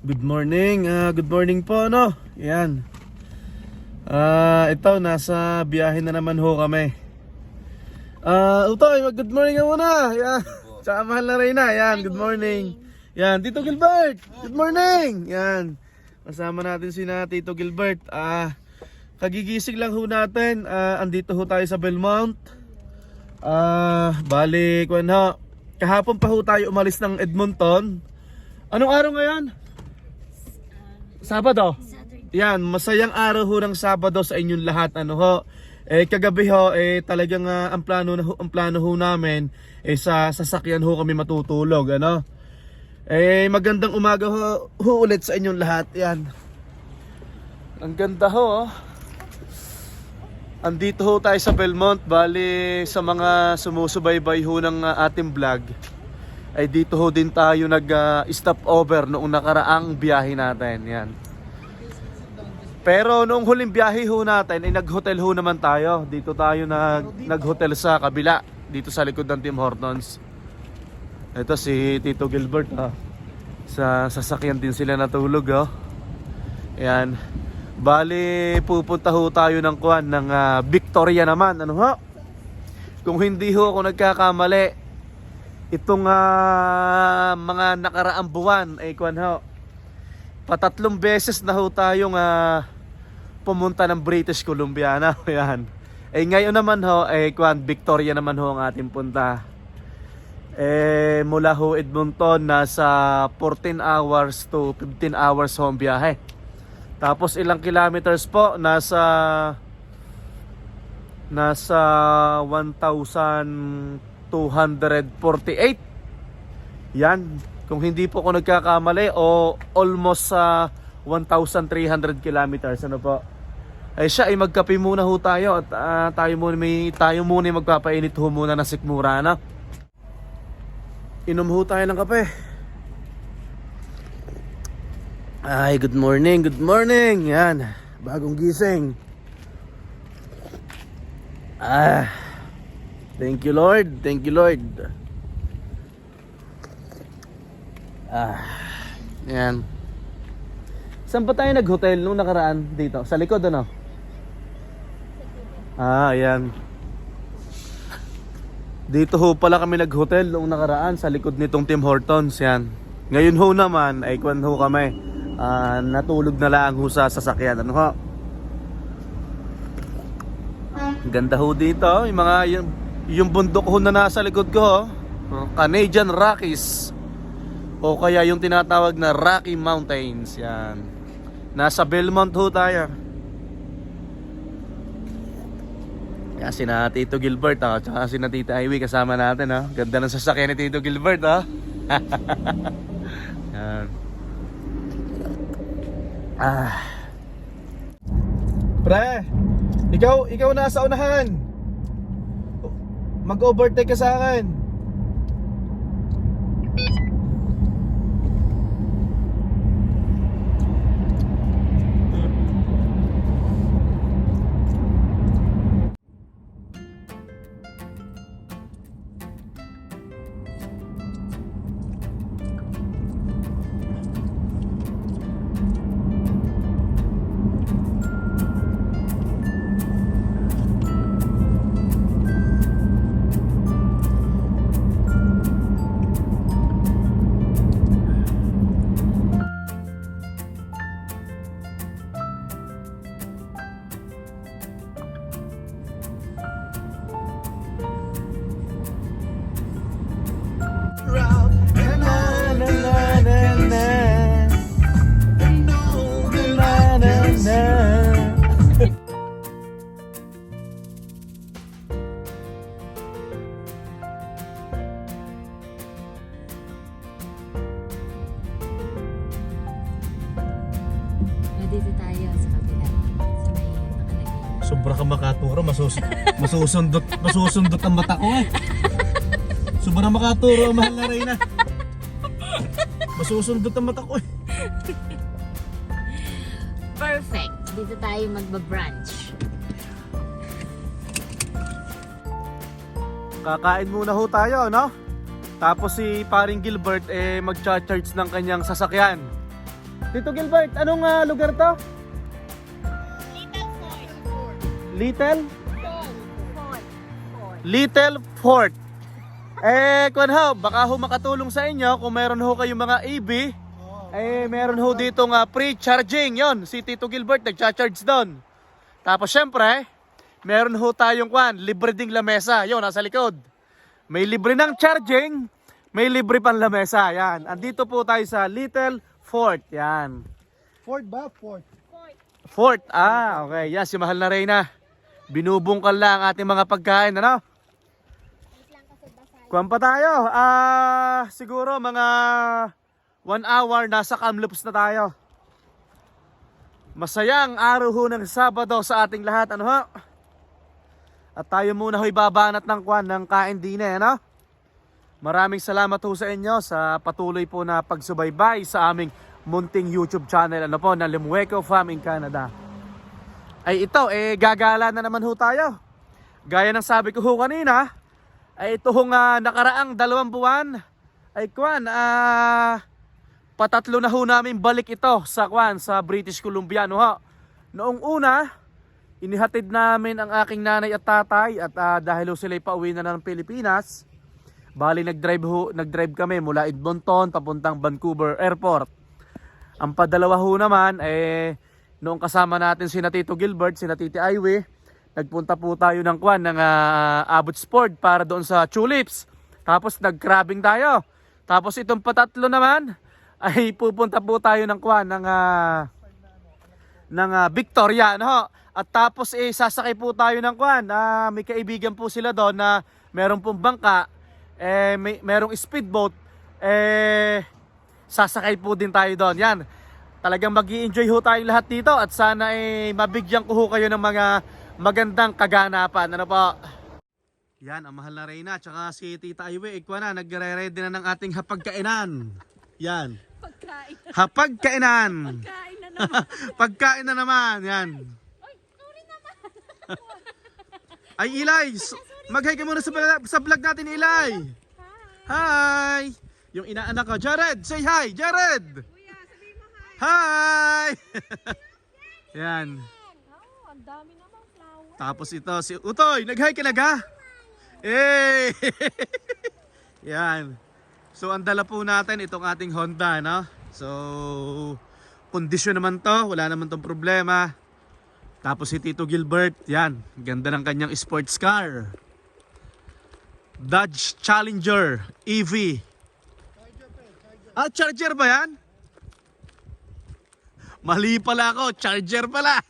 Good morning po no. Yan. Ito nasa biyahe na naman ho kami. Utoy, good morning ka muna. Yan. Tsaka mahal na Reyna. Yan, good morning. Yan, Tito Gilbert. Good morning. Yan. Kasama natin si Tito Gilbert. Kagigising lang ho natin. Andito ho tayo sa Belmont. Bali, kahapon pa ho tayo umalis ng Edmonton. Anong araw ngayon? Sabado. Yan, masayang araw ho ng Sabado sa inyong lahat. Kagabi ho talagang ang plano ho namin sa sasakyan ho kami matutulog, magandang umaga ho ulit sa inyong lahat. Yan. Ang ganda ho. Andito ho tayo sa Belmont. Bali sa mga sumusubaybay ho ng ating vlog, ay dito ho din tayo nag-stop over noong nakaraang biyahe natin. Yan. Pero noong huling biyahe ho natin ay nag-hotel ho naman tayo. Dito tayo nag-hotel sa kabila, dito sa likod ng Tim Hortons. Ito si Tito Gilbert sa sasakyan din sila natulog Yan. Bali pupunta ho tayo ng Victoria naman. Kung hindi ho ako nagkakamali, itong mga nakaraang buwan ay patatlong beses na ho tayong pumunta ng British Columbia na. Yan. Ngayon naman Victoria naman ho ang ating punta. Mula ho Edmonton nasa 14 hours to 15 hours ho ang biyahe. Tapos ilang kilometers po? Nasa 1,248. Yan, kung hindi po ako nagkakamali, o almost 1,300 kilometers. Siya ay magkape muna ho tayo at tayo muna magpapainit ho muna ng sikmura na. Inom ho tayo ng kape. Ay, good morning. Yan, bagong gising. Thank you Lord. Yan. Saan ba tayo nag-hotel nung nakaraan dito? Sa likod Yan. Dito ho pala kami nag-hotel nung nakaraan sa likod nitong Tim Hortons. Yan. Ngayon ho naman ay kami. Natulog na lang ho sa sasakyan. Ganda ho dito. Yung bundok ho na nasa likod ko, Canadian Rockies, o kaya yung tinatawag na Rocky Mountains. Yan. Nasa Belmont ho tayo. Yan, sina Tito Gilbert at saka sina Tita Ivy kasama natin. Ganda ng sasakyan ni Tito Gilbert. Yan. Pre, ikaw nasa unahan. Mag-overtake ka sa akin. Dito tayo sa kabila. Sa may nakalagay. Sobra ka makaturo, masusundot ang mata ko Sobra makaturo, mahal na Reyna. Masusundot ang mata ko Perfect. Dito tayo magba-brunch. Kakain muna ho tayo, Tapos si paring Gilbert mag-charge ng kanyang sasakyan. Tito Gilbert, anong lugar to? Little? Little Fort. Kung ho, baka ho makatulong sa inyo kung meron ho kayong mga EV. Meron ho dito nga free charging. Yon, si Tito Gilbert nagcha-charge doon. Tapos syempre, meron ho tayong libre ding lamesa. Yon, nasa likod. May libre ng charging, may libre pang lamesa. Yan. Andito po tayo sa Little Fort. Yan. Fort ba? Fort. Fort. Okay. Yan, si Mahal na Reyna. Binubungkal lang ang ating mga pagkain, ano? Kuwan pa tayo. Siguro mga 1 hour nasa Kamloops na tayo. Masayang araw ho ng Sabado sa ating lahat, ano ho? At tayo muna ho'y babanat ng kain din, ano? Maraming salamat ho sa inyo sa patuloy po na pagsubaybay sa aming munting YouTube channel, ano po, na Limueco Farm in Canada. Ay ito, gagala na naman ho tayo. Gaya ng sabi ko ho kanina, ay ito hong nakaraang 2 buwan, ay patatlo na ho namin balik ito sa sa British Columbia, no ho. Noong una, inihatid namin ang aking nanay at tatay at dahil ho sila'y pauwi na ng Pilipinas, bali nag-drive kami mula Edmonton papuntang Vancouver Airport. Ang padalawa ho naman, noong kasama natin sina Tito Gilbert, sina Titi Aiwe, nagpunta po tayo ng Abbotsford para doon sa tulips. Tapos nag-crabbing tayo. Tapos itong patatlo naman, ay pupunta po tayo ng Victoria, no? At tapos sasakay po tayo ng may kaibigan po sila doon na meron pong bangka, merong speedboat, sasakay po din tayo doon. Yan. Talagang mag-i-enjoy ho tayo lahat dito at sana mabigyan ko ho kayo ng mga magandang kaganapan. Ano po? Yan, ang Mahal na Reyna tsaka si Tita Aiwe, nagre-ready na ng ating hapagkainan. Yan. Pagkain. Hapagkainan. Pagkain na naman. Pagkain na naman. Yan. Ay, sorry naman. Ay, Ilay, mag-hi ka muna sa vlog natin, Ilay. Hi. Yung inaanak ko, Jared, say hi, Jared. Kuya, sabihin mo hi. Hi. Yan. Oh, ang dami namang flower. Tapos ito, si Utoy, nag-hi ka na ga? Yan. So, ang dala po natin itong ating Honda, no? So, kondisyon naman to, wala naman tong problema. Tapos si Tito Gilbert, yan, ganda ng kanyang sports car. Dodge Challenger EV. Charger ba yan? Mali pala ako, charger pala.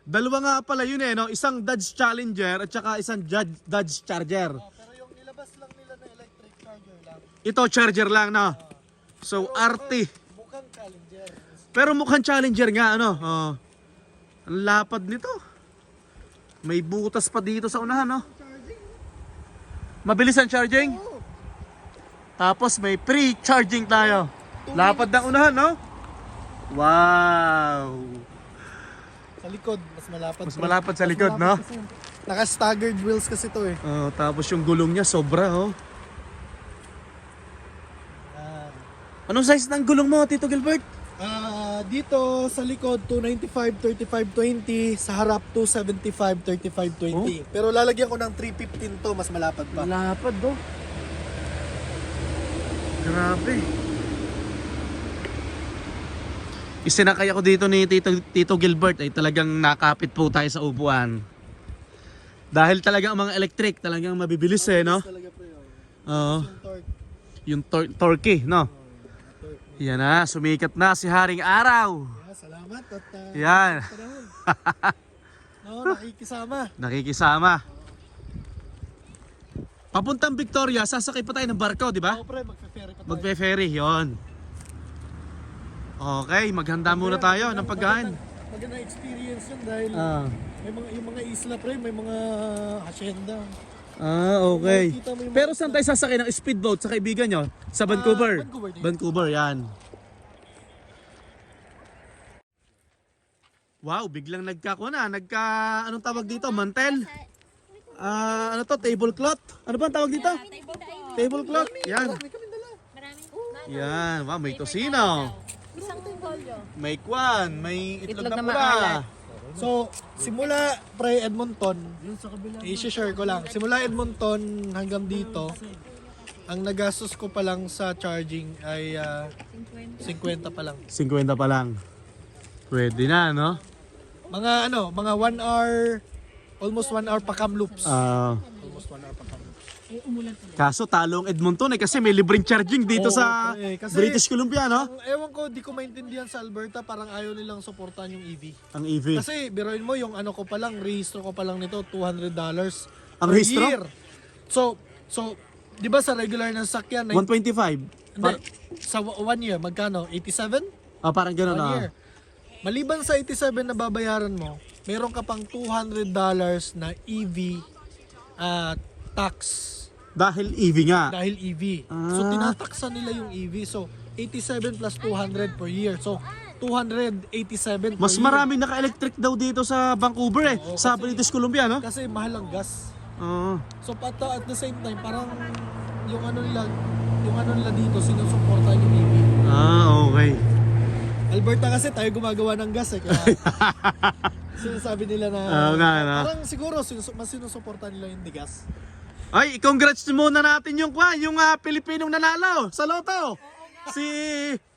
Dalawa nga pala yun no? Isang Dodge Challenger at saka isang Dodge Charger. Pero yung nilabas lang nila na electric charger lang. Ito charger lang, no? So, RT. Mukhang Challenger. Pero mukhang Challenger nga, ano? Ang lapad nito. May butas pa dito sa unahan, no? Mabilis ang charging. Tapos may pre-charging tayo. Lapad ng unahan, no? Wow! Sa likod, mas malapad. Mas malapad sa likod, no? Naka-staggered wheels kasi to Tapos yung gulong niya sobra, oh. Anong size ng gulong mo, Tito Gilbert? Dito sa likod 295, 35, 20. Sa harap 275, 35, 20. Pero lalagyan ko ng 315 to, mas malapad pa. Malapad, oh. Grabe. Isinakay ako dito ni Tito Gilbert ay talagang nakapit po tayo sa upuan. Dahil talagang ang mga electric talagang mabibilis no? Talaga pre, Oo. Yung torque. Yung torque, no? Yan na, sumikat na si Haring Araw. Salamat at Yan. panahon. Nakikisama. Nakikisama. Papuntang Victoria, sasakay pa tayo ng barko, di ba? Oo pre, magfe-ferry pa tayo. Magpe-ferry, yon. Okay, maghanda muna tayo ng pagkain. Magandang experience yun dahil yung mga isla pre, may mga hacienda. Okay. Makikita mo yung Pero saan tayo sasakay ng speedboat sa kaibigan nyo? Sa Vancouver? Vancouver din. Vancouver, yan. Wow, biglang anong tawag dito? Mantel? Ano to? Tablecloth? Ano ba ang tawag dito? Tablecloth. Yan. May kami dala. Maraming. Yan. Wow, may tosino. Isang bolyo. May kwan. May itlog na pula. So, simula pre Edmonton, i-share ko lang. Simula Edmonton hanggang dito, ang nagastos ko pa lang sa charging ay 50 pa lang. 50 pa lang. Pwede na, no? Mga 1 hour, almost 1 hour pa cam loops. Almost 1 hour pa cam loops. Kaso talong Edmonton kasi may libreng charging dito Oo, sa kasi British Columbia, no? Ewan ko, di ko maintindihan sa Alberta, parang ayaw nilang suportahan yung EV. Ang EV. Kasi biruin mo yung ano ko pa lang, rehistro ko pa lang nito, $200 Ang per rehistro? year. So, di ba sa regular na sakyan, 125. hindi, sa 1 year, magkano? 87? Parang gano'n 1 year. Maliban sa 87 na babayaran mo, meron ka pang $200 na EV tax. Dahil EV nga. Dahil EV. So tinataksa nila yung EV. So 87 plus 200 per year. So 287 per Mas year. maraming naka-electric daw dito sa Vancouver Oo, sa kasi- British Columbia, no? Kasi mahal ang gas. Oo. So at the same time, parang yung ano nila dito, sinusuportahan yung EV. Okay. Alberta kasi tayo gumagawa ng gas eh. Kaya sinasabi nila na Oo nga, no? parang siguro mas sinusuportahan nila yung gas. Ay, congrats muna natin yung Pilipinong nanalo sa loto. Si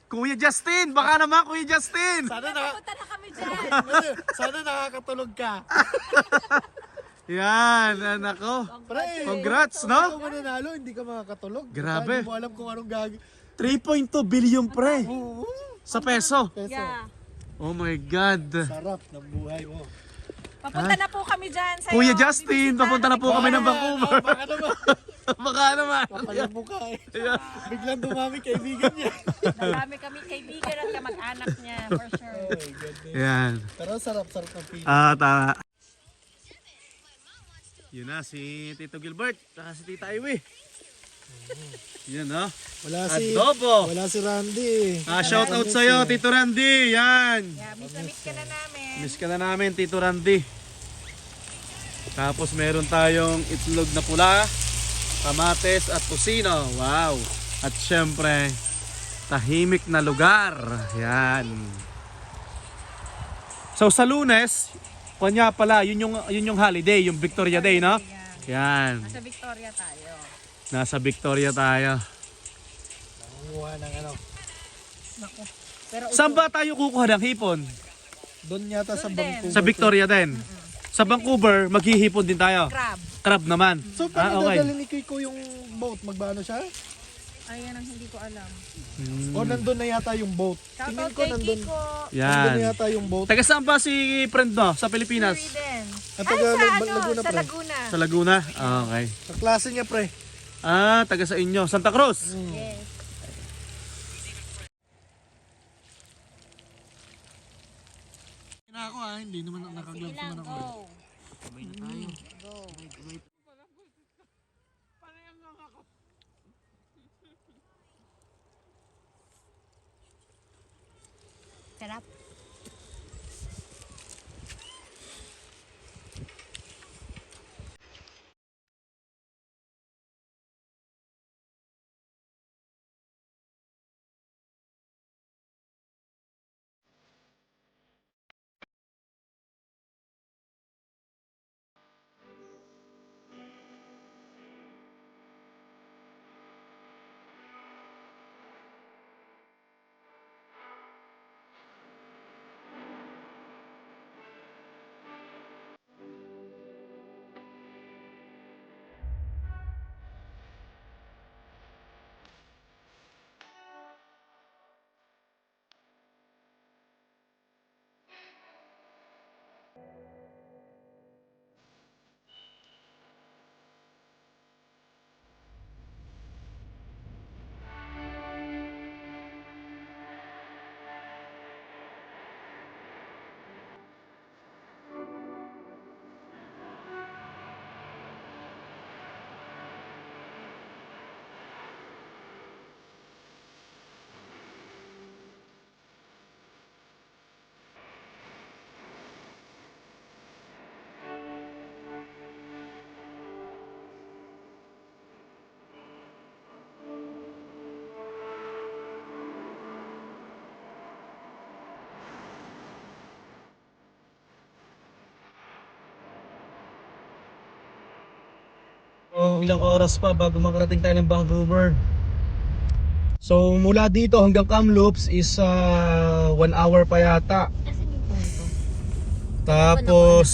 Kuya Justin. Baka naman, Kuya Justin. Sana Punta na kami dyan. sana nakakatulog ka. Yan, anak ko. Pre, Congrats, kung no? ikaw mananalo, hindi ka makakatulog. Grabe. Hindi mo alam kung anong 3.2 billion pre. Sa peso. peso. Yeah. Oh my God. Sarap ng buhay mo. Papunta na po kami dyan sa'yo. Kuya Justin, papunta na po kami ng Vancouver. Baka naman. Baka naman. Kapal mo ka eh. Yeah. Biglang dumami kaibigan niya. Marami kami kaibigan at kamag-anak niya, for sure. Oh, goodness. Yan. Pero sarap ng feeling. Tama. Yun na, si Tito Gilbert, saka si Tita Ivy. Yan, no? Adobo. Wala si Randy. Shout out sa'yo, Tito Randy. Yan. Yeah, miss na miss ka na namin. Miss ka na namin, Tito Randy. Tapos meron tayong itlog na pula, kamates at tosino. Wow. At syempre, tahimik na lugar. Yan. So sa Lunes, kanya pala, yun yung holiday, yung Victoria Day, no? Yan. Nasa Victoria tayo. Nasa Victoria tayo. Nangunguha ng ano. Naku. Pero Saan ba tayo kukuha ng hipon? Doon yata sa Doon din. Vancouver. Sa Victoria din. Sa Vancouver, maghihipon din tayo. crab. Crab naman. So pag Okay. idadalhin ni Kiko yung boat, magbaano siya? Ayan ang hindi ko alam. O nandun na yata yung boat? Shout Tingin out ko kay nandun. Kiko. Nandun na Yan. yata yung boat. Taga saan ba si friend mo sa Pilipinas? Sweden. At Ay, taga sa Laguna, sa pre. Laguna. Sa Laguna? Okay. Sa klase niya, pre. Taga sa inyo. Santa Cruz? Yes. Na ako hindi naman nakagloves Ilang, naman ako. go. Go. Sarap. Ilang oras pa bago makarating tayo ng Vancouver. So mula dito hanggang Kamloops is 1 hour pa yata. Asan yung phone ko? Tapos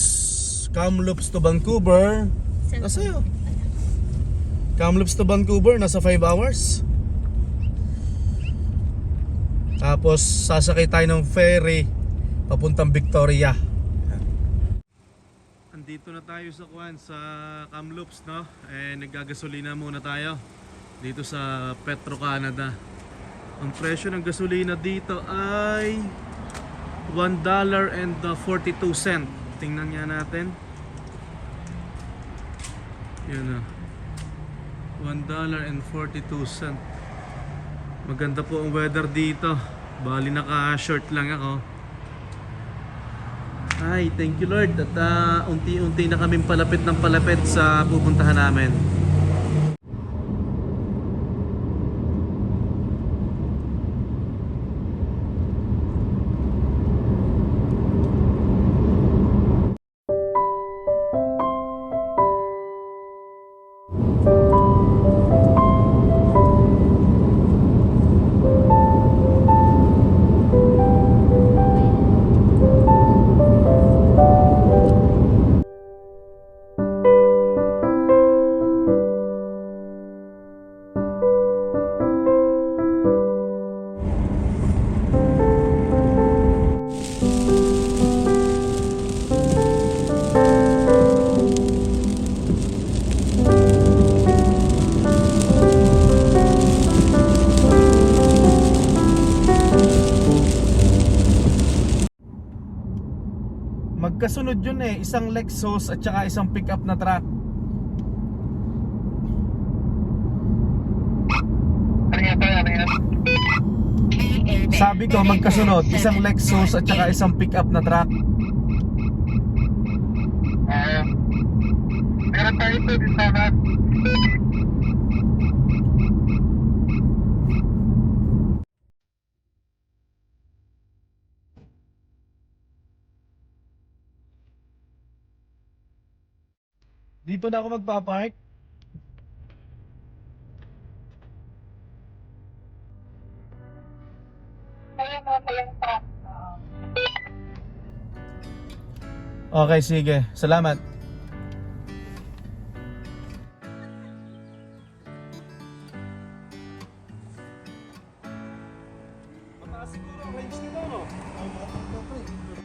Kamloops to Vancouver. Cellphone. Nasa'yo? Kamloops to Vancouver nasa 5 hours. Tapos sasakay tayo ng ferry papuntang Victoria. Andito na tayo sa Kamloops, no? Naggagasolina muna tayo dito sa Petro Canada. Ang presyo ng gasolina dito ay $1.42. Tingnan nga natin. Yan na. $1.42. Maganda po ang weather dito. Bali naka-short lang ako. Ay, thank you Lord. At unti-unti na kaming palapit ng palapit sa pupuntahan namin. Magkasunod yun eh, isang Lexus at saka isang pickup na truck. Sabi ko magkasunod, isang Lexus at saka isang pickup na truck. Meron tayo ito di sana. Dito na ako magpapark. Okay, sige. Salamat.